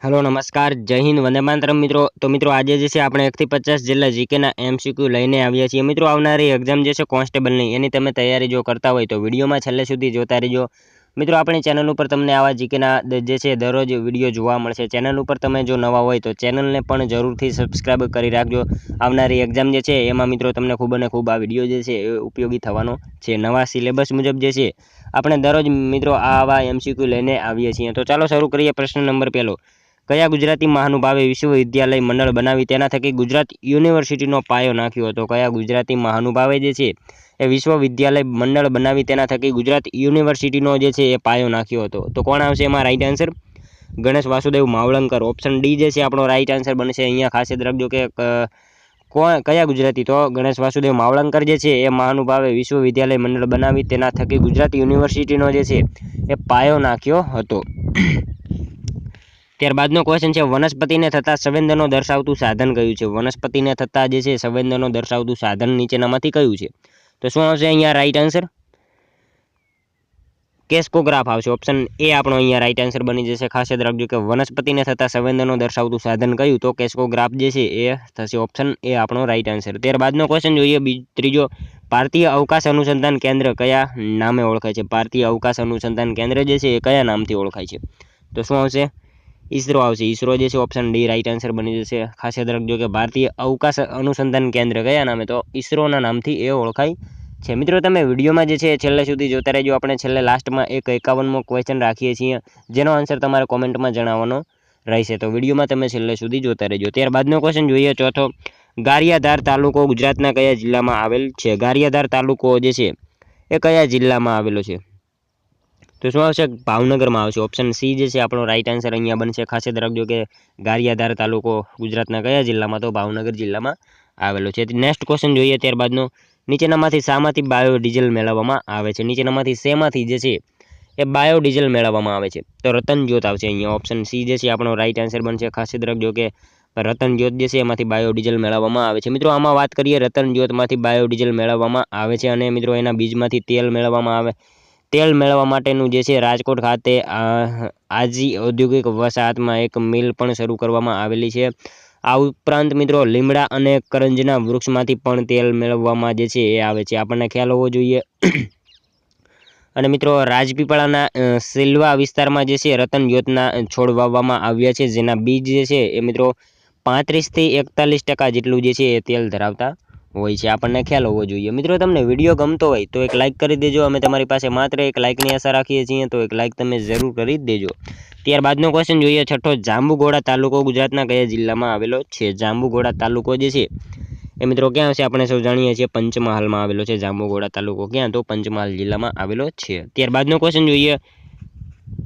Hello नमस्कार जय हिंद वंदे मातरम मित्रों। तो मित्रों आज जे छे આપણે 1 થી 50 जिल्ला जीकेना एमसीक्यू લઈને આવ્યા છીએ। મિત્રો આવનારી એક્ઝામ જે છે કોન્સ્ટેબલની એની તમે તૈયારી જો કરતા હોય તો વિડીયોમાં છેલ્લે સુધી જોતા રહેજો। મિત્રો આપણી ચેનલ ઉપર તમને આવા જીકેના જે છે દરરોજ વિડીયો જોવા મળશે। ચેનલ ઉપર તમે જો નવા હોય તો ચેનલને પણ જરૂરથી સબસ્ક્રાઇબ કરી રાખજો। આવનારી એક્ઝામ જે છે એમાં મિત્રો તમને ખૂબ અને ખૂબ આ વિડીયો જે છે એ ઉપયોગી થવાનો છે। નવા સિલેબસ મુજબ જે છે આપણે દરરોજ મિત્રો આવા એમસીક્યુ લઈને આવીએ છીએ। તો ચાલો શરૂ કરીએ। પ્રશ્ન નંબર પહેલો, કયા ગુજરાતી મહાનુભાવે વિશ્વવિદ્યાલય મંડળ બનાવી તેના થકી ગુજરાત યુનિવર્સિટીનો પાયો નાખ્યો હતો? કયા ગુજરાતી મહાનુભાવે જે છે એ વિશ્વવિદ્યાલય મંડળ બનાવી તેના થકી ગુજરાત યુનિવર્સિટીનો જે છે એ પાયો નાખ્યો હતો? તો કોણ આવશે એમાં right answer? Ganesh Vasudev Mavalankar. Option D જે છે આપણો રાઈટ આન્સર બનશે। અહીંયા ખાસ યાદ રાખજો કે કયા ગુજરાતી, તો ગણેશ વાસુદેવ માવલંકર જે છે એ મહાનુભાવે વિશ્વવિદ્યાલય મંડળ બનાવી તેના થકી ગુજરાત યુનિવર્સિટીનો જે છે એ પાયો નાખ્યો હતો। ત્યારબાદનો ક્વેશ્ચન છે, વનસ્પતિને થતા સંવેદનો દર્શાવતું સાધન કયું છે? વનસ્પતિને થતા જે છે સંવેદનો દર્શાવતું સાધન નીચેનામાંથી કયું છે? તો શું આવશે અહીંયા રાઈટ આન્સર? કેસ્કોગ્રાફ આવશે। ઓપ્શન એ આપણો અહીંયા રાઈટ આન્સર બની જશે। ખાસ યાદ રાખજો કે વનસ્પતિને થતા સંવેદનો દર્શાવતું સાધન કયું? તો કેસ્કોગ્રાફ જે છે એ થશે। ઓપ્શન એ આપણો રાઈટ આન્સર। ત્યારબાદનો ક્વેશ્ચન જોઈએ ત્રીજો, ભારતીય અવકાશ અનુસંધાન કેન્દ્ર કયા નામે ઓળખાય છે? ભારતીય અવકાશ અનુસંધાન કેન્દ્ર જે છે એ કયા નામથી ઓળખાય છે? તો શું આવશે? ઈસરો આવશે। ઈસરો જે છે ઓપ્શન ડી રાઈટ આન્સર બની જશે। ખાસ યાદ રાખજો કે ભારતીય અવકાશ અનુસંધાન કેન્દ્ર કયા નામે? તો ઈસરોના નામથી એ ઓળખાય છે। મિત્રો તમે વિડીયોમાં જે છે છેલ્લે સુધી જોતા રહેજો। આપણે છેલ્લે લાસ્ટમાં એક 51મો ક્વેશ્ચન રાખીએ છીએ જેનો આન્સર તમારે કોમેન્ટમાં જણાવવાનો રહેશે। તો વિડીયોમાં તમે છેલ્લે સુધી જોતા રહેજો। ત્યારબાદનો ક્વેશ્ચન જોઈએ ચોથો, ગારિયાધાર તાલુકો ગુજરાતના કયા જિલ્લામાં આવેલ છે? ગારિયાધાર તાલુકો જે છે એ કયા જિલ્લામાં આવેલો છે? તો શું આવશે? ભાવનગરમાં આવશે। ઓપ્શન સી જે છે આપણો રાઈટ આન્સર અહીંયા બનશે। ખાસ યાદ રાખજો કે ગારિયાધાર તાલુકો ગુજરાતના કયા જિલ્લામાં? તો ભાવનગર જિલ્લામાં આવેલો છે। નેક્સ્ટ ક્વેશ્ચન જોઈએ ત્યારબાદનો, નીચેનામાંથી શામાંથી બાયોડીઝલ મેળવવામાં આવે છે? નીચેનામાંથી શેમાંથી જે છે એ બાયોડીઝલ મેળવવામાં આવે છે? તો રતનજ્યોત આવશે અહીંયા। ઓપ્શન સી જે છે આપણો રાઈટ આન્સર બનશે। ખાસ યાદ રાખજો કે રતનજ્યોત જે છે એમાંથી બાયોડીઝલ મેળવવામાં આવે છે। મિત્રો આમાં વાત કરીએ રતનજ્યોતમાંથી બાયોડીઝલ મેળવવામાં આવે છે અને મિત્રો એના બીજમાંથી તેલ મેળવવામાં આવે। તેલ મેળવવા માટેનું જે છે રાજકોટ ખાતે આજી ઔદ્યોગિક વસાહતમાં એક મિલ પણ શરૂ કરવામાં આવેલી છે। આ ઉપરાંત મિત્રો લીમડા અને કરંજના વૃક્ષમાંથી પણ તેલ મેળવવામાં જે છે એ આવે છે, આપણને ખ્યાલ હોવો જોઈએ। અને મિત્રો રાજપીપળાના સિલવા વિસ્તારમાં જે છે રતનજ્યોતના છોડ વાવવામાં આવ્યા છે, જેના બીજ જે છે એ મિત્રો 35 થી 41% જેટલું જે છે એ તેલ ધરાવતા હોય છે, આપણને ખ્યાલ હોવો જોઈએ। મિત્રો તમને વિડીયો ગમતો હોય તો એક લાઇક કરી દેજો। અમે તમારી પાસે માત્ર એક લાઇકની આશા રાખીએ છીએ, તો એક લાઇક તમે જરૂર કરી દેજો। ત્યારબાદનો ક્વેશ્ચન જોઈએ છઠ્ઠો, જાંબુઘોડા તાલુકો ગુજરાતના કયા જિલ્લામાં આવેલો છે? જાંબુઘોડા તાલુકો જે છે એ મિત્રો ક્યાં છે? આપણે સૌ જાણીએ છીએ પંચમહાલમાં આવેલો છે જાંબુઘોડા તાલુકો। ક્યાં? તો પંચમહાલ જિલ્લામાં આવેલો છે। ત્યારબાદનો ક્વેશ્ચન જોઈએ,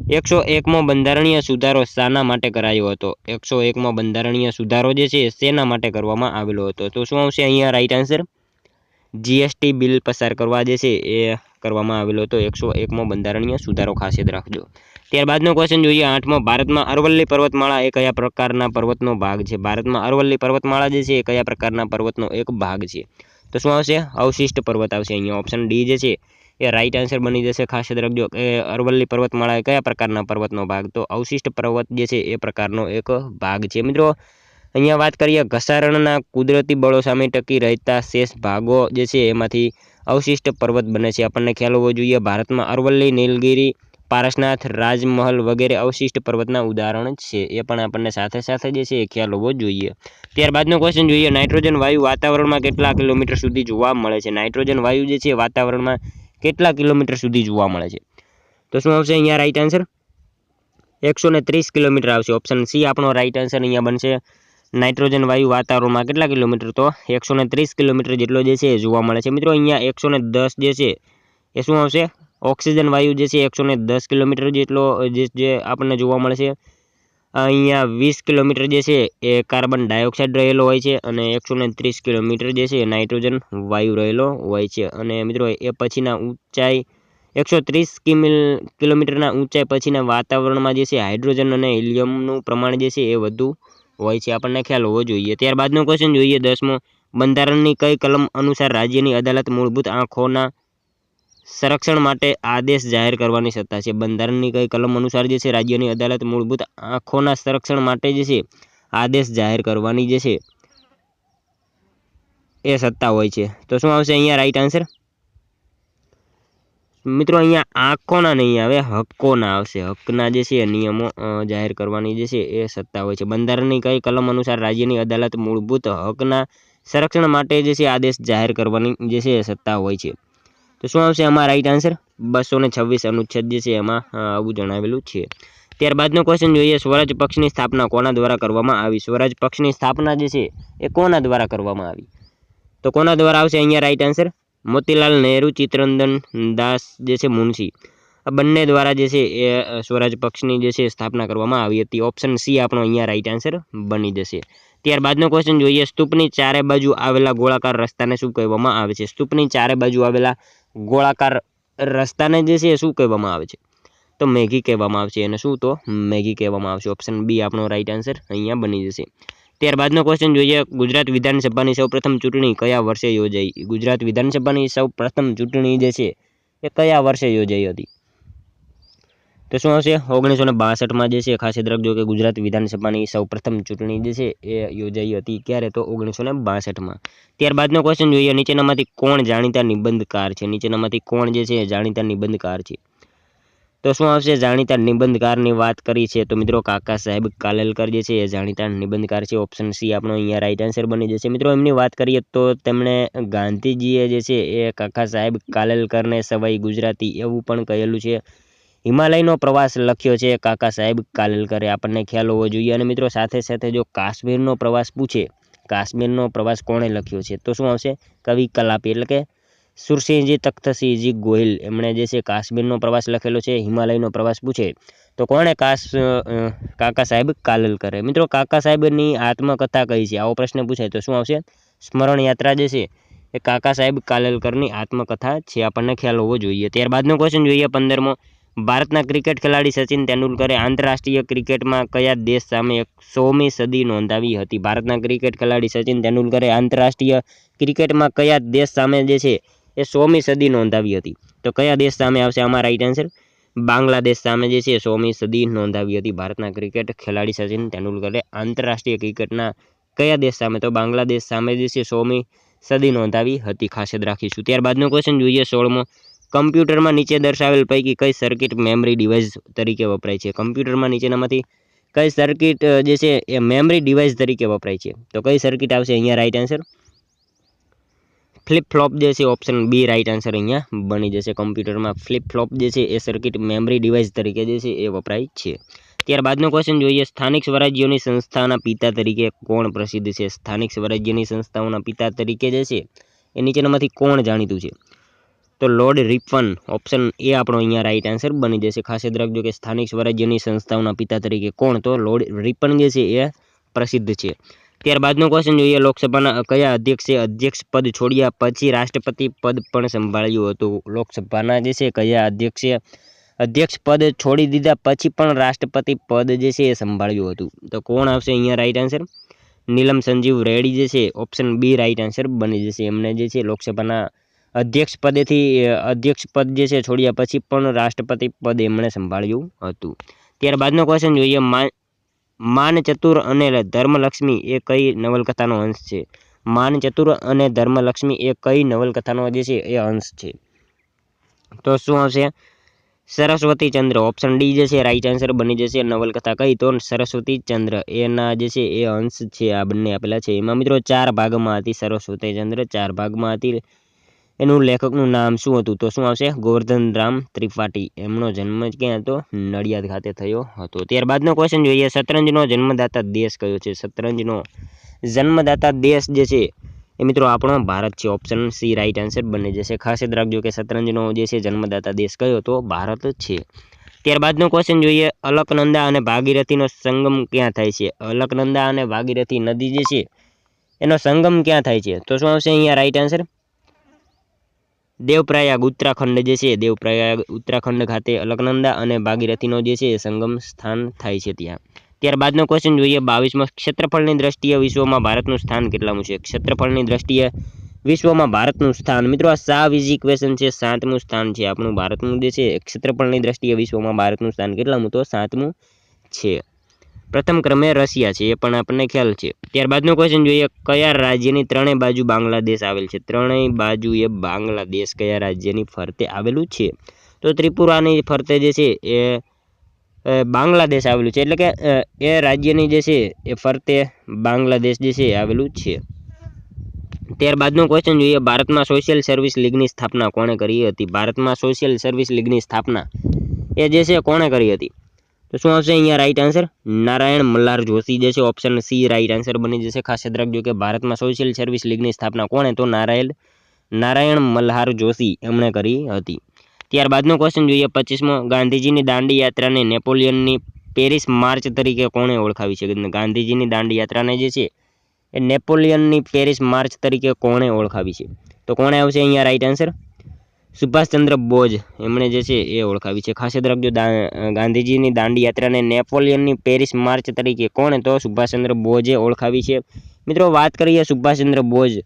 101મો બંધારણીય સુધારો શાના માટે કરાયો હતો? 101મો બંધારણીય સુધારો જે છે શેના માટે કરવામાં આવેલો હતો? તો શું આવશે અહીંયા રાઈટ આન્સર? જીએસટી બિલ પસાર કરવા જે છે એ કરવામાં આવેલો હતો 101મો બંધારણીય સુધારો, ખાસ યાદ રાખજો। ત્યારબાદનો ક્વેશ્ચન જોઈએ આઠમો, ભારતમાં અરવલ્લી પર્વતમાળા એ કયા પ્રકારના પર્વતનો ભાગ છે? ભારતમાં અરવલ્લી પર્વતમાળા જે છે એ કયા પ્રકારના પર્વતનો એક ભાગ છે? તો શું આવશે? અવશિષ્ટ પર્વત આવશે અહીંયા। ઓપ્શન ડી જે છે એ રાઈટ આન્સર બની જશે। ખાસ યાદ રાખજો કે અરવલ્લી પર્વતમાળા એ કયા પ્રકારના પર્વતનો ભાગ? તો અવશિષ્ટ પર્વત જે છે એ પ્રકારનો એક ભાગ છે। મિત્રો અહીંયા વાત કરીએ ઘસારણના કુદરતી બળો સામે ટકી રહેતા શેષ ભાગો જે છે એમાંથી અવશિષ્ટ પર્વત બને છે, આપણને ખ્યાલ હોવો જોઈએ। ભારતમાં અરવલ્લી, નીલગિરી, પારસનાથ, રાજમહલ વગેરે અવશિષ્ટ પર્વતના ઉદાહરણ છે, એ પણ આપણને સાથે સાથે જે છે એ ખ્યાલ હોવો જોઈએ। ત્યારબાદનો ક્વેશ્ચન જોઈએ, નાઇટ્રોજન વાયુ વાતાવરણમાં કેટલા કિલોમીટર સુધી જોવા મળે છે? નાઇટ્રોજન વાયુ જે છે વાતાવરણમાં કેટલા કિલોમીટર સુધી જોવા મળે છે? તો શું આવશે અહીંયા રાઈટ આન્સર? 130 કિલોમીટર આવશે। ઓપ્શન સી આપણો રાઈટ આન્સર અહીંયા બનશે। નાઇટ્રોજન વાયુ વાતાવરણમાં કેટલા કિલોમીટર? તો 130 કિલોમીટર જેટલો જે છે એ જોવા મળે છે। મિત્રો અહીંયા 110 જે છે એ શું આવશે? ઓક્સિજન વાયુ જે છે 110 કિલોમીટર જેટલો જે આપણને જોવા મળે છે। અહીંયા 20 કિલોમીટર જે છે એ કાર્બન ડાયોક્સાઇડ રહેલો હોય છે અને 130 કિલોમીટર જે છે નાઇટ્રોજન વાયુ રહેલો હોય છે। અને મિત્રો એ પછીના ઊંચાઈ 130 કિલોમીટરના ઊંચાઈ પછીના વાતાવરણમાં જે છે હાઇડ્રોજન અને હિલિયમનું પ્રમાણ જે છે એ વધુ હોય છે, આપણને ખ્યાલ હોવો જોઈએ। ત્યારબાદનો ક્વેશ્ચન જોઈએ 10મો, બંધારણની કઈ કલમ અનુસાર રાજ્યની અદાલત મૂળભૂત આંખોના સંરક્ષણ માટે આદેશ જાહેર કરવાની સત્તા છે. બંધારણની કઈ કલમ અનુસાર જે છે રાજ્યની અદાલત મૂળભૂત આંખોના સંરક્ષણ માટે જે છે આદેશ જાહેર કરવાની જે છે એ સત્તા હોય છે. તો શું આવશે અહીંયા રાઈટ આન્સર? મિત્રો અહીંયા આંખોના નહીં આવે, હક્કોના આવશે. હકના જે છે નિયમો જાહેર કરવાની જે છે એ સત્તા હોય છે. બંધારણની કઈ કલમ અનુસાર રાજ્યની અદાલત મૂળભૂત હકના સંરક્ષણ માટે જે છે આદેશ જાહેર કરવાની જે છે સત્તા હોય છે. તો શું આવશે આમાં રાઈટ આન્સર? 226 અનુચ્છેદ જે છે એમાં આવું જણાવેલું છે. ત્યારબાદનો ક્વેશ્ચન જોઈએ, સ્વરાજ પક્ષની સ્થાપના કોના દ્વારા કરવામાં આવી? સ્વરાજ પક્ષની સ્થાપના જે છે એ કોના દ્વારા કરવામાં આવી? તો કોના દ્વારા આવશે અહીંયા રાઈટ આન્સર? મોતીલાલ નહેરુ, ચિત્તરંજન દાસ જે છે મુનશી, આ બંને દ્વારા જે છે એ સ્વરાજ પક્ષની જે છે સ્થાપના કરવામાં આવી હતી. ઓપ્શન સી આપણો અહીંયા રાઈટ આન્સર બની જશે. ત્યારબાદનો ક્વેશ્ચન જોઈએ, સ્તૂપની ચારે બાજુ આવેલા ગોળાકાર રસ્તાને શું કહેવામાં આવે છે? સ્તૂપની ચારે બાજુ આવેલા ગોળાકાર રસ્તાને જે છે શું કહેવામાં આવે છે? તો મેઘી કહેવામાં આવશે. એને શું? તો મેઘી કહેવામાં આવશે. ઓપ્શન બી આપણો રાઈટ આન્સર અહીંયા બની જશે. ત્યારબાદનો ક્વેશ્ચન જોઈએ, ગુજરાત વિધાનસભાની સૌપ્રથમ ચૂંટણી કયા વર્ષે યોજાઈ? ગુજરાત વિધાનસભાની સૌપ્રથમ ચૂંટણી જે છે એ કયા વર્ષે યોજાઈ હતી? તો શું આવશે? 1962માં જે છે. ખાસ યાદ રાખજો કે ગુજરાત વિધાનસભાની સૌપ્રથમ ચૂંટણી જે છે એ યોજાઈ હતી. ક્યારે? તો 1962માં. ત્યારબાદનો ક્વેશ્ચન જોઈએ, નીચેનામાંથી કોણ જાણીતા નિબંધકાર છે? નીચેનામાંથી કોણ જે છે જાણીતા નિબંધકાર છે? તો શું આવશે? જાણીતા નિબંધકારની વાત કરી છે તો મિત્રો કાકા સાહેબ કાલેલકર જે છે એ જાણીતા નિબંધકાર છે. ઓપ્શન સી આપણો અહીંયા રાઈટ આન્સર બની જશે. મિત્રો એમની વાત કરીએ તો તેમણે ગાંધીજીએ જે છે એ કાકા સાહેબ કાલેલકરને સવાઈ ગુજરાતી એવું પણ કહેલું છે. હિમાલયનો પ્રવાસ લખ્યો છે કાકા સાહેબ કાલેલકરે, આપણને ખ્યાલ હોવો જોઈએ. અને મિત્રો સાથે સાથે જો કાશ્મીરનો પ્રવાસ પૂછે, કાશ્મીરનો પ્રવાસ કોણે લખ્યો છે? તો શું આવશે? કવિ કલાપી એટલે કે સુરસિંહજી તખ્તસિંહજી ગોહિલ, એમણે જે છે કાશ્મીરનો પ્રવાસ લખેલો છે. હિમાલયનો પ્રવાસ પૂછે તો કોણે? કાકા સાહેબ કાલેલકરે. મિત્રો કાકા સાહેબની આત્મકથા કઈ છે? આવો પ્રશ્ન પૂછાય તો શું આવશે? સ્મરણ યાત્રા જે છે એ કાકા સાહેબ કાલેલકરની આત્મકથા છે, આપણને ખ્યાલ હોવો જોઈએ. ત્યારબાદનો ક્વેશ્ચન જોઈએ 15મો, ભારતના ક્રિકેટ ખેલાડી સચિન તેંડુલકરે આંતરરાષ્ટ્રીય ક્રિકેટમાં કયા દેશ સામે 100મી સદી નોંધાવી હતી? ભારતના ક્રિકેટ ખેલાડી સચિન તેંડુલકરે આંતરરાષ્ટ્રીય ક્રિકેટમાં કયા દેશ સામે જે છે એ 100મી સદી નોંધાવી હતી? તો કયા દેશ સામે આવશે આમાં રાઈટ આન્સર? બાંગ્લાદેશ સામે જે છે 100મી સદી નોંધાવી હતી ભારતના ક્રિકેટ ખેલાડી સચિન તેંડુલકરે આંતરરાષ્ટ્રીય ક્રિકેટના કયા દેશ સામે? તો બાંગ્લાદેશ સામે જે છે 100મી સદી નોંધાવી હતી. ખાસ યાદ રાખીશું. ત્યારબાદનો ક્વેશ્ચન જોઈએ 16મો, કમ્પ્યુટરમાં નીચે દર્શાવેલ પૈકી કઈ સર્કિટ મેમરી ડિવાઇસ તરીકે વપરાય છે? કમ્પ્યુટરમાં નીચેનામાંથી કઈ સર્કિટ જે છે એ મેમરી ડિવાઇસ તરીકે વપરાય છે? તો કઈ સર્કિટ આવશે અહીંયા રાઈટ આન્સર? ફ્લિપ ફ્લોપ જે છે. ઓપ્શન બી રાઈટ આન્સર અહીંયા બની જશે. કમ્પ્યુટરમાં ફ્લિપ ફ્લોપ જે છે એ સર્કિટ મેમરી ડિવાઇસ તરીકે જે છે એ વપરાય છે. ત્યારબાદનો ક્વેશ્ચન જોઈએ, સ્થાનિક સ્વરાજ્યોની સંસ્થાના પિતા તરીકે કોણ પ્રસિદ્ધ છે? સ્થાનિક સ્વરાજ્યની સંસ્થાઓના પિતા તરીકે જે છે એ નીચેનામાંથી કોણ જાણીતું છે? તો લોર્ડ રિપન. ઓપ્શન એ આપણો અહીંયા રાઈટ આન્સર બની જશે. ખાસ યાદ રાખજો કે સ્થાનિક સ્વરાજ્યની સંસ્થાઓના પિતા તરીકે કોણ? તો લોર્ડ રિપન જે છે એ પ્રસિદ્ધ છે. ત્યારબાદનો ક્વેશ્ચન જોઈએ, લોકસભાના કયા અધ્યક્ષે અધ્યક્ષ પદ છોડ્યા પછી રાષ્ટ્રપતિ પદ પણ સંભાળ્યું હતું? લોકસભાના જે છે કયા અધ્યક્ષે અધ્યક્ષ પદ છોડી દીધા પછી પણ રાષ્ટ્રપતિ પદ જે છે એ સંભાળ્યું હતું? તો કોણ આવશે અહીંયા રાઈટ આન્સર? નીલમ સંજીવ રેડ્ડી જે છે. ઓપ્શન બી રાઈટ આન્સર બની જશે. એમને જે છે લોકસભાના અધ્યક્ષ પદ જે છે છોડ્યા પછી પણ રાષ્ટ્રપતિ પદ એમણે સંભાળ્યું હતું. ત્યારબાદનો ક્વેશ્ચન જોઈએ, માનચતુર અને ધર્મલક્ષ્મી એ કઈ નવલકથાનો અંશ છે? માનચતુર અને ધર્મલક્ષ્મી એ કઈ નવલકથાનો જે છે એ અંશ છે? તો શું આવશે? સરસ્વતી ચંદ્ર. ઓપ્શન ડી જે છે રાઈટ આન્સર બની જશે. નવલકથા કઈ? તો સરસ્વતી ચંદ્ર એના જે છે એ અંશ છે. આ બંને આપેલા છે. એમાં મિત્રો 4 ભાગમાં હતી સરસ્વતી ચંદ્ર, 4 ભાગમાં હતી. એનું લેખકનું નામ શું હતું? તો શું આવશે? ગોવર્ધન રામ ત્રિપાઠી. એમનો જન્મ ક્યાં હતો? નડિયાદ ખાતે થયો હતો. ત્યારબાદનો ક્વેશ્ચન જોઈએ, શતરંજનો જન્મદાતા દેશ કયો છે? શતરંજનો જન્મદાતા દેશ જે છે એ મિત્રો આપણો ભારત છે. ઓપ્શન સી રાઈટ આન્સર બની જશે. ખાસ યાદ રાખજો કે શતરંજનો જે છે જન્મદાતા દેશ કયો? તો ભારત છે. ત્યારબાદનો ક્વેશ્ચન જોઈએ, અલકનંદા અને ભાગીરથીનો સંગમ ક્યાં થાય છે? અલકનંદા અને ભાગીરથી નદી જે છે એનો સંગમ ક્યાં થાય છે? તો શું આવશે અહીંયા રાઈટ આન્સર? દેવપ્રયાગ ઉત્તરાખંડ જે છે, દેવપ્રયાગ ઉત્તરાખંડ ખાતે અલકનંદા અને ભાગીરથીનો જે છે સંગમ સ્થાન થાય છે ત્યાં. ત્યારબાદનો ક્વેશ્ચન જોઈએ, 22મો, ક્ષેત્રફળની દ્રષ્ટિએ વિશ્વમાં ભારતનું સ્થાન કેટલામું છે? ક્ષેત્રફળની દ્રષ્ટિએ વિશ્વમાં ભારતનું સ્થાન મિત્રો આ સાવ ઇઝી ક્વેશ્ચન છે 7મું સ્થાન છે આપણું ભારતનું જે છે ક્ષેત્રફળની દ્રષ્ટિએ વિશ્વમાં ભારતનું સ્થાન કેટલામું તો 7મું છે પ્રથમ ક્રમે રશિયા છે એ પણ આપણને ખ્યાલ છે ત્યારબાદનો ક્વેશ્ચન જોઈએ કયા રાજ્યની ત્રણેય બાજુ બાંગ્લાદેશ આવેલ છે ત્રણેય બાજુ એ બાંગ્લાદેશ કયા રાજ્યની ફરતે આવેલું છે તો ત્રિપુરાની ફરતે જે છે એ બાંગ્લાદેશ આવેલું છે એટલે કે એ રાજ્યની જે છે એ ફરતે બાંગ્લાદેશ જે છે આવેલું છે ત્યારબાદનો ક્વેશ્ચન જોઈએ ભારતમાં સોશિયલ સર્વિસ લીગની સ્થાપના કોણે કરી હતી ભારતમાં સોશિયલ સર્વિસ લીગની સ્થાપના એ જે છે કોણે કરી હતી તો શું આવશે અહીંયા રાઈટ આન્સર નારાયણ મલ્હાર જોશી જે છે ઓપ્શન સી રાઈટ આન્સર બની જશે ખાસ યાદ રાખજો કે ભારતમાં સોશિયલ સર્વિસ લીગની સ્થાપના કોણે તો નારાયણ મલ્હાર જોશી એમણે કરી હતી ત્યારબાદનો ક્વેશ્ચન જોઈએ 25મો ગાંધીજીની દાંડી યાત્રાને નેપોલિયનની પેરિસ માર્ચ તરીકે કોણે ઓળખાવી છે ગાંધીજીની દાંડી યાત્રાને જે છે એ નેપોલિયનની પેરિસ માર્ચ તરીકે કોણે ઓળખાવી છે તો કોણે આવશે અહીંયા રાઈટ આન્સર સુભાષચંદ્ર બોઝ એમણે જે છે એ ઓળખાવી છે ખાસ યાદ રાખજો ગાંધીજીની દાંડી યાત્રાને નેપોલિયનની પેરિસ માર્ચ તરીકે કોણે તો સુભાષચંદ્ર બોઝે ઓળખાવી છે મિત્રો વાત કરીએ સુભાષચંદ્ર બોઝ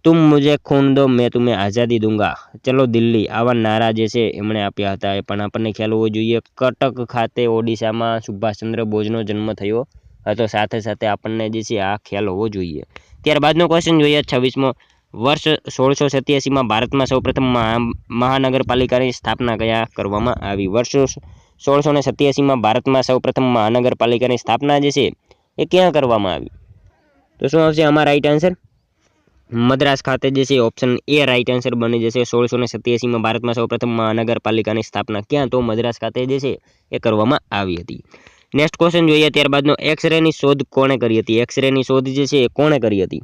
तुम मुझे खून दो मैं तुम्हें आज़ादी दूंगा चलो दिल्ली आवा नारा जे छे एमणे आप्या हता ए पण आपणे ख्याल होवो जोईए कटक खाते ओडिशामां सुभाषचंद्र बोझनो जन्म थयो हतो साथे साथे आपणे जे छे आ ख्याल होवो जोईए त्यारबादनो क्वेश्चन जोईए 26मो वर्ष 1687 में भारत में सौप्रथम महानगरपालिका की स्थापना क्या करवामां आवी वर्ष 1687 में भारत में सौप्रथम महानगरपालिका की स्थापना जे छे ए क्यां करवामां आवी तो शुं आवशे आमां राइट आंसर मद्रास खाते जे छे ऑप्शन ए राइट आंसर बनी जशे 1687 में भारत में सौप्रथम महानगरपालिका की स्थापना क्या तो मद्रास खाते जे छे ए करवामां आवी हती नेक्स्ट क्वेश्चन जोईए त्यारबादनो एक्सरे नी शोध कोणे करी हती एक्सरे नी शोध जे छे ए कोणे करी हती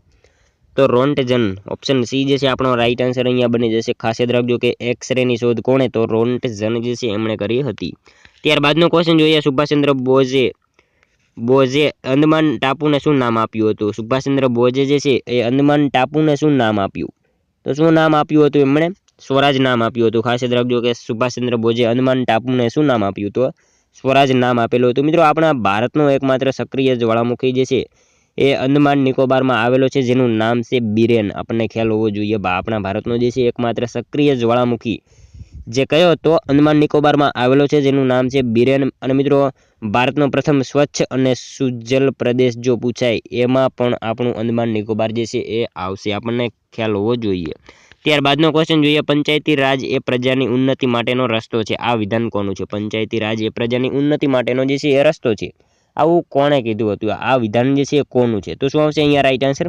तो रोन्टजन ऑप्शन सी जे छे आपणो राइट आंसर अहींया बनी जशे खास याद राखजो के एक्सरे नी शोध कोणे तो रोन्टजन जे छे एमणे करी हती त्यारबादनो क्वेश्चन जोईए सुभाषचंद्र बोझे अंदमान टापूने शुं नाम आप्युं हतुं सुभाषचंद्र बोझे जे छे ए अंदमान टापूने शुं नाम आप्युं तो शुं नाम आप्युं हतुं एमणे स्वराज नाम आप्युं हतुं खास याद राखजो के सुभाषचंद्र बोझे अंदमान टापूने शुं नाम आप्युं तो स्वराज नाम आपेલું હતું મિત્રો આપણા ભારતનો એકમાત્ર સક્રિય જ્વાળામુખી જે છે એ અંદમાન નિકોબારમાં આવેલો છે જેનું નામ છે બિરેન આપણને ખ્યાલ હોવો જોઈએ આપણા ભારતનો જે છે એકમાત્ર સક્રિય જ્વાળામુખી જે કયો તો અંદમાન નિકોબારમાં આવેલો છે જેનું નામ છે બિરેન અને મિત્રો ભારતનો પ્રથમ સ્વચ્છ અને સુજલ પ્રદેશ જો પૂછાય એમાં પણ આપણું અંદમાન નિકોબાર જે છે એ આવશે આપણને ખ્યાલ હોવો જોઈએ ત્યારબાદનો ક્વેશ્ચન જોઈએ પંચાયતી રાજ એ પ્રજાની ઉન્નતિ માટેનો રસ્તો છે આ વિધાન કોનું છે પંચાયતી રાજ એ પ્રજાની ઉન્નતિ માટેનો જે છે એ રસ્તો છે આવું કોણે કીધું હતું આ વિધાન જે છે એ કોનું છે તો શું આવશે અહીંયા right answer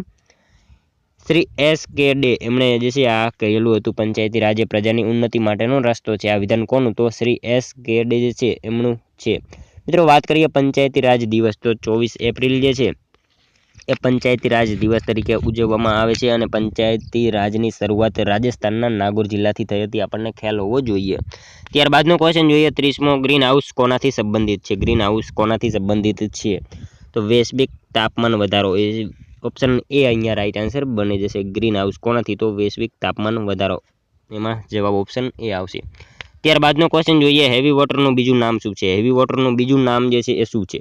Shri S.K. Day એમણે જે છે આ કહેલું હતું પંચાયતી રાજ એ પ્રજાની ઉન્નતિ માટેનો રસ્તો છે આ વિધાન કોનું તો શ્રી S.K. ડે જે છે એમનું છે મિત્રો વાત કરીએ પંચાયતી રાજ દિવસ તો 24 એપ્રિલ જે છે એ પંચાયતી રાજ દિવસ તરીકે ઉજવવામાં આવે છે અને પંચાયતી રાજની શરૂઆત રાજસ્થાનના નાગોર જિલ્લાથી થઈ હતી આપણને ખ્યાલ હોવો જોઈએ ત્યારબાદનો ક્વેશ્ચન જોઈએ 30મો ગ્રીન હાઉસ કોનાથી સંબંધિત છે ગ્રીન હાઉસ કોનાથી સંબંધિત છે તો વૈશ્વિક તાપમાન વધારો એ ઓપ્શન એ અહીંયા રાઈટ આન્સર બની જશે ગ્રીન હાઉસ કોનાથી તો વૈશ્વિક તાપમાન વધારો એમાં જવાબ ઓપ્શન એ આવશે ત્યારબાદનો ક્વેશ્ચન જોઈએ હેવી વોટરનું બીજું નામ શું છે હેવી વોટરનું બીજું નામ જે છે એ શું છે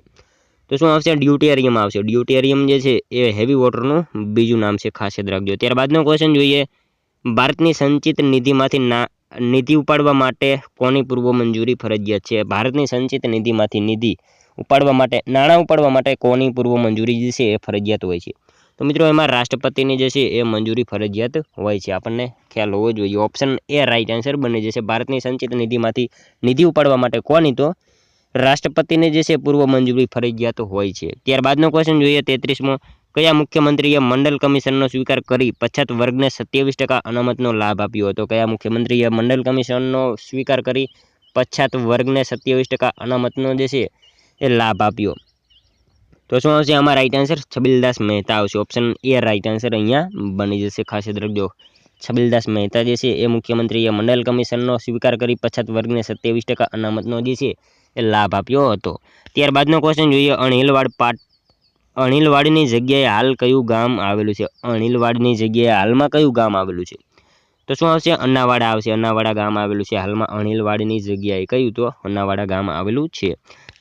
તો શું આવશે ડ્યુટેરિયમ આવશે ડ્યુટેરિયમ જે છે એ હેવી વોટરનું બીજું નામ છે ખાસ યાદ રાખજો ત્યારબાદનો ક્વેશ્ચન જોઈએ ભારતની સંચિત નિધિમાંથી નિધિ ઉપાડવા માટે કોની પૂર્વ મંજૂરી ફરજિયાત છે ભારતની સંચિત નિધિમાંથી નિધિ ઉપાડવા માટે નાણાં ઉપાડવા માટે કોની પૂર્વ મંજૂરી જે છે એ ફરજિયાત હોય છે તો મિત્રો એમાં રાષ્ટ્રપતિની જે છે એ મંજૂરી ફરજિયાત હોય છે આપણને ખ્યાલ હોવો જોઈએ ઓપ્શન એ રાઈટ આન્સર બની જશે ભારતની સંચિત નિધિમાંથી નિધિ ઉપાડવા માટે કોની તો રાષ્ટ્રપતિને જે છે પૂર્વ મંજૂરી ફરજિયાત હોય છે ત્યારબાદનો ક્વેશ્ચન જોઈએ 33મો કયા મુખ્યમંત્રીએ મંડળ કમિશનનો સ્વીકાર કરી પછાત વર્ગને 27% અનામતનો લાભ આપ્યો હતો કયા મુખ્યમંત્રીએ મંડળ કમિશનનો સ્વીકાર કરી પછાત વર્ગને 27% અનામતનો જે છે એ લાભ આપ્યો તો શું આવશે આમાં રાઈટ આન્સર છબીલદાસ મહેતા આવશે ઓપ્શન એ રાઈટ આન્સર અહીંયા બની જશે ખાસ યાદ રાખજો છબીલદાસ મહેતા જે છે એ મુખ્યમંત્રીએ મંડળ કમિશનનો સ્વીકાર કરી પછાત વર્ગને 27% અનામતનો જે છે એ લાભ આપ્યો હતો ત્યારબાદનો ક્વેશ્ચન જોઈએ અણિલવાડની જગ્યાએ હાલ કયું ગામ આવેલું છે અણિલવાડની જગ્યાએ હાલમાં કયું ગામ આવેલું છે તો શું આવશે અન્નાવાડા આવશે અન્નાવાડા ગામ આવેલું છે હાલમાં અણિલવાડની જગ્યાએ કયું તો અન્નાવાડા ગામ આવેલું છે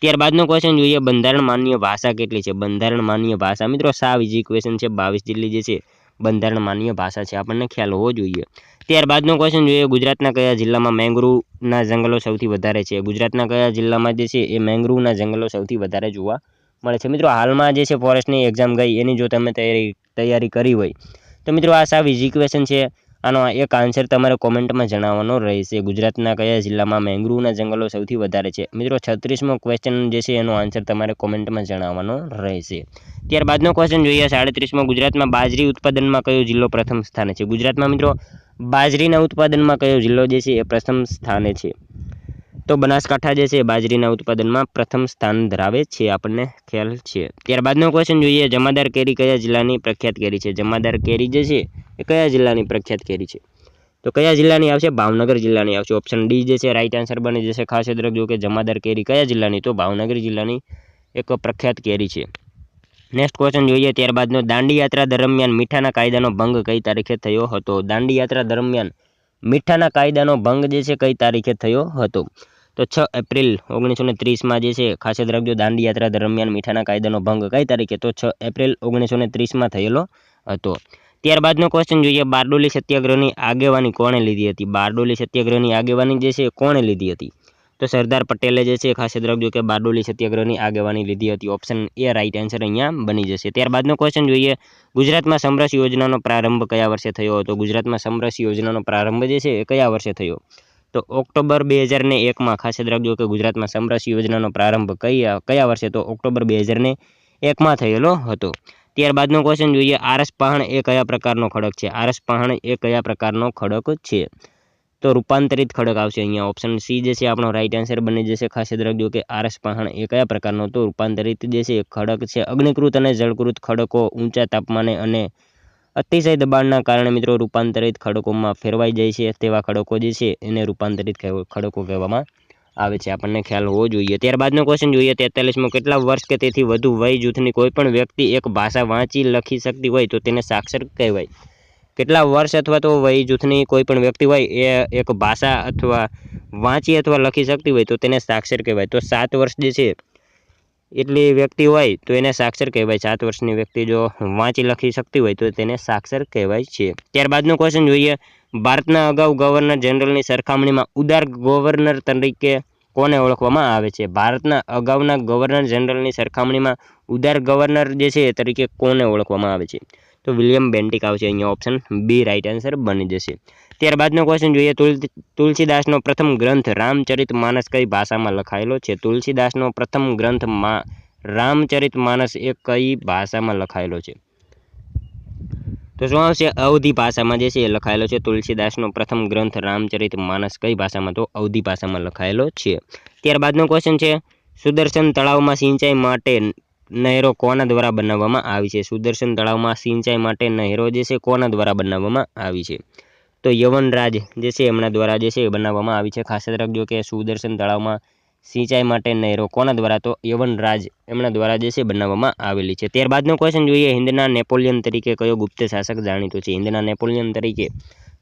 ત્યારબાદનો ક્વેશ્ચન જોઈએ બંધારણ માન્ય ભાષા કેટલી છે બંધારણ માન્ય ભાષા મિત્રો સાવ ઇઝી ક્વેશ્ચન છે 22 જેટલી જે છે બંધારણ માન્ય ભાષા છે, આપણને ખ્યાલ હોવો જોઈએ। ત્યારબાદનો ક્વેશ્ચન જોઈએ, ગુજરાતના કયા જિલ્લામાં મેંગ્રુવના જંગલો સૌથી વધારે છે? ગુજરાતના કયા જિલ્લામાં જે છે એ મેંગ્રુવના જંગલો સૌથી વધારે જોવા મળે છે? મિત્રો હાલમાં જે છે ફોરેસ્ટની એક્ઝામ ગઈ, એની જો તમે તૈયારી કરી હોય તો મિત્રો આ સાવ ઇઝી ક્વેશ્ચન છે। આનો એક આન્સર તમારે કોમેન્ટમાં જણાવવાનો રહેશે। ગુજરાતના કયા જિલ્લામાં મેંગ્રુવના જંગલો સૌથી વધારે છે? મિત્રો 36મો ક્વેશ્ચન જે છે એનો આન્સર તમારે કોમેન્ટમાં જણાવવાનો રહેશે। ત્યારબાદનો ક્વેશ્ચન જોઈએ 37મો, ગુજરાતમાં બાજરી ઉત્પાદનમાં કયો જિલ્લો પ્રથમ સ્થાને છે? ગુજરાતમાં મિત્રો બાજરીના ઉત્પાદનમાં કયો જિલ્લો જે છે એ પ્રથમ સ્થાને છે? તો બનાસકાંઠા જે છે બાજરીના ઉત્પાદનમાં પ્રથમ સ્થાન ધરાવે છે, આપણને ખ્યાલ છે। ત્યારબાદનો ક્વેશ્ચન જોઈએ, જમાદાર કેરી કયા જિલ્લાની પ્રખ્યાત કેરી છે? જમાદાર કેરી જે છે એ કયા જિલ્લાની પ્રખ્યાત કેરી છે? તો કયા જિલ્લાની આવશે? ભાવનગર જિલ્લાની આવશે। ઓપ્શન ડી જે છે રાઈટ આન્સર બની જશે। ખાસ યાદ રાખજો કે જમાદાર કેરી કયા જિલ્લાની? તો ભાવનગર જિલ્લાની એક પ્રખ્યાત કેરી છે। નેક્સ્ટ ક્વેશ્ચન જોઈએ, ત્યારબાદનો દાંડી યાત્રા દરમિયાન મીઠાના કાયદાનો ભંગ કઈ તારીખે થયો હતો? દાંડી યાત્રા દરમિયાન મીઠાના કાયદાનો ભંગ જે છે કઈ તારીખે થયો હતો? તો 6 એપ્રિલ 1930માં જે છે, ખાસ યાદ રાખજો દાંડી યાત્રા દરમિયાન મીઠાના કાયદાનો ભંગ કઈ તારીખે? તો 6 એપ્રિલ 1930માં થયેલો હતો। ત્યારબાદનો ક્વેશ્ચન જોઈએ, બારડોલી સત્યાગ્રહની આગેવાની કોણે લીધી હતી? બારડોલી સત્યાગ્રહની આગેવાની જે છે કોણે લીધી હતી? તો સરદાર પટેલે જે છે, ખાસ યાદ રાખજો કે બારડોલી સત્યાગ્રહની આગેવાની લીધી હતી। ઓપ્શન એ રાઈટ આન્સર અહીંયા બની જશે। ત્યારબાદનો ક્વેશ્ચન જોઈએ, ગુજરાતમાં સમરસ યોજનાનો પ્રારંભ કયા વર્ષે થયો હતો? ગુજરાતમાં સમરસ યોજનાનો પ્રારંભ જે છે એ કયા વર્ષે થયો? તો ઓક્ટોબર 2001માં। ખાસ યાદ રાખજો કે ગુજરાતમાં સમરસ યોજનાનો પ્રારંભ કયા વર્ષે? તો ઓક્ટોબર 2001માં થયેલો હતો। ત્યારબાદનો ક્વેશ્ચન જોઈએ, આરસ પહાણ એ કયા પ્રકારનો ખડક છે? આરસ પહાણ એ કયા પ્રકારનો ખડક છે? તો રૂપાંતરિત ખડક આવશે અહીંયા। ઓપ્શન સી જે છે આપણો રાઈટ આન્સર બની જશે। ખાસ યાદ રાખજો કે આરસ પહાણ એ કયા પ્રકારનો? તો રૂપાંતરિત જે છે ખડક છે। અગ્નિકૃત અને જળકૃત ખડકો ઊંચા તાપમાને અને અતિશય દબાણના કારણે મિત્રો રૂપાંતરિત ખડકોમાં ફેરવાઈ જાય છે, તેવા ખડકો જે છે એને રૂપાંતરિત ખડકો કહેવામાં આવે છે, આપણને ખ્યાલ હોવો જોઈએ। ત્યારબાદનો ક્વેશ્ચન જોઈએ, 43મો, કેટલા વર્ષ કે તેથી વધુ વય જૂથની કોઈ પણ વ્યક્તિ એક ભાષા વાંચી લખી શકતી હોય તો તેને સાક્ષર કહેવાય? કેટલા વર્ષ અથવા તો વય જૂથની કોઈ પણ વ્યક્તિ હોય એ એક ભાષા અથવા વાંચી અથવા લખી શકતી હોય તો તેને સાક્ષર કહેવાય? તો 7 વર્ષ જે છે એટલી વ્યક્તિ હોય તો એને સાક્ષર કહેવાય। 7 વર્ષની વ્યક્તિ જો વાંચી લખી શકતી હોય તો તેને સાક્ષર કહેવાય છે। ત્યારબાદનો ક્વેશ્ચન જોઈએ, ભારતના અગાઉ ગવર્નર જનરલની સરખામણીમાં ઉદાર ગવર્નર તરીકે કોને ઓળખવામાં આવે છે? ભારતના અગાઉના ગવર્નર જનરલની સરખામણીમાં ઉદાર ગવર્નર જે છે તરીકે કોને ઓળખવામાં આવે છે? તો વિલિયમ બેન્ટિક આવશે અહીંયા। ઓપ્શન બી રાઈટ આન્સર બની જશે। ત્યારબાદનો ક્વેશ્ચન જોઈએ, તુલસીદાસનો પ્રથમ ગ્રંથ રામચરિતમાનસ કઈ ભાષામાં લખાયેલો છે? તુલસીદાસનો પ્રથમ ગ્રંથ રામચરિતમાનસ એ કઈ ભાષામાં લખાયેલો છે? તો શું આવશે? અવધી ભાષામાં જે છે એ લખાયેલો છે। તુલસીદાસનો પ્રથમ ગ્રંથ રામચરિતમાનસ કઈ ભાષામાં? તો અવધી ભાષામાં લખાયેલો છે। ત્યારબાદનો ક્વેશ્ચન છે, સુદર્શન તળાવમાં સિંચાઈ માટે નહેરો કોના દ્વારા બનાવવામાં આવી છે? સુદર્શન તળાવમાં સિંચાઈ માટે નહેરો જે છે કોના દ્વારા બનાવવામાં આવી છે? તો યવનરાજ જે છે એમના દ્વારા જે છે બનાવવામાં આવી છે। ખાસ યાદ રાખજો કે સુદર્શન તળાવમાં સિંચાઈ માટે નહેરો કોના દ્વારા? તો યવનરાજ એમના દ્વારા જે છે બનાવવામાં આવેલી છે। ત્યારબાદનો ક્વેશ્ચન જોઈએ, હિન્દના નેપોલિયન તરીકે કયો ગુપ્ત શાસક જાણીતો છે? હિન્દના નેપોલિયન તરીકે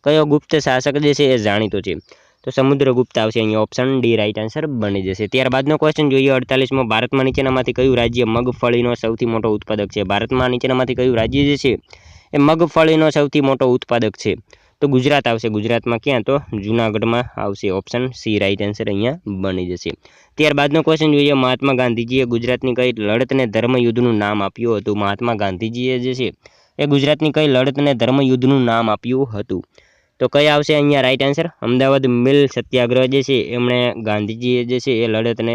કયો ગુપ્ત શાસક જે છે એ જાણીતો છે? તો સમુદ્રગુપ્ત આવશે અહીંયા। ઓપ્શન ડી રાઈટ આન્સર બની જશે। ત્યારબાદનો ક્વેશ્ચન જોઈએ, 48મો, ભારતમાં નીચેનામાંથી કયું રાજ્ય મગફળીનો સૌથી મોટો ઉત્પાદક છે? ભારતમાં નીચેનામાંથી કયું રાજ્ય જે છે એ મગફળીનો સૌથી મોટો ઉત્પાદક છે? તો ગુજરાત આવશે। ગુજરાતમાં ક્યાં? તો જૂનાગઢમાં આવશે। ઓપ્શન સી રાઈટ આન્સર અહીંયા બની જશે। ત્યારબાદનો ક્વેશ્ચન જોઈએ, મહાત્મા ગાંધીજીએ ગુજરાતની કઈ લડતને ધર્મયુદ્ધનું નામ આપ્યું હતું? મહાત્મા ગાંધીજીએ જે છે એ ગુજરાતની કઈ લડતને ધર્મયુદ્ધનું નામ આપ્યું હતું? તો કઈ આવશે અહીંયા રાઈટ આન્સર? અમદાવાદ મિલ સત્યાગ્રહ જે છે એમણે ગાંધીજીએ જે છે એ લડતને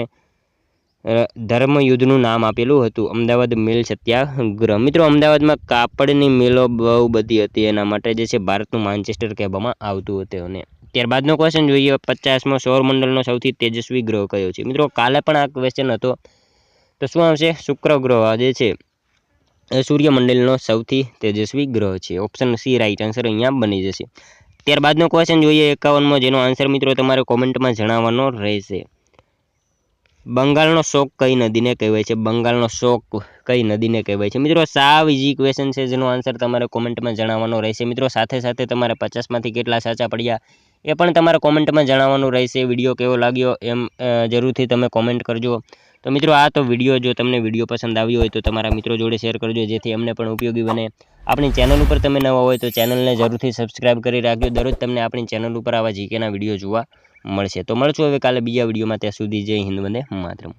ધર્મયુદ્ધનું નામ આપેલું હતું, અમદાવાદ મિલ સત્યાગ્રહ। મિત્રો અમદાવાદમાં કાપડની મિલો બહુ બધી હતી, એના માટે જે છે ભારતનું માન્ચેસ્ટર કહેવામાં આવતું હતું। અને ત્યારબાદનો ક્વેશ્ચન જોઈએ, 50મો, સૌરમંડળનો સૌથી તેજસ્વી ગ્રહ કયો છે? મિત્રો કાલે પણ આ ક્વેશ્ચન હતો, તો શું આવશે? શુક્ર ગ્રહ જે છે એ સૂર્યમંડળનો સૌથી તેજસ્વી ગ્રહ છે। ઓપ્શન સી રાઈટ આન્સર અહીંયા બની જશે। ત્યારબાદનો ક્વેશ્ચન જોઈએ, 51મો, જેનો આન્સર મિત્રો તમારે કોમેન્ટમાં જણાવવાનો રહેશે। બંગાળનો શોક કઈ નદીને કહેવાય છે? બંગાળનો શોક કઈ નદીને કહેવાય છે? મિત્રો સાવ ઇઝી ક્વેશ્ચન છે, જેનો આન્સર તમારે કોમેન્ટમાં જણાવવાનો રહેશે। મિત્રો સાથે સાથે તમારે 50માંથી કેટલા સાચા પડ્યા એ પણ તમારે કોમેન્ટમાં જણાવવાનું રહેશે। વિડીયો કેવો લાગ્યો એમ જરૂરથી તમે કોમેન્ટ કરજો। તો મિત્રો આ તો વિડીયો જો તમને વિડીયો પસંદ આવ્યો હોય તો તમારા મિત્રો જોડે શેર કરજો, જેથી અમને પણ ઉપયોગી બને. આપણી ચેનલ ઉપર તમે નવા હોય તો ચેનલને જરૂરથી સબસ્ક્રાઇબ કરી રાખજો. દરરોજ તમને આપણી ચેનલ ઉપર આવા જીકેના વિડીયો જોવા મળશે. તો મળશું હવે કાલે બીજા વિડીયોમાં. ત્યાં સુધી જય હિન્દ, વંદે માતરમ.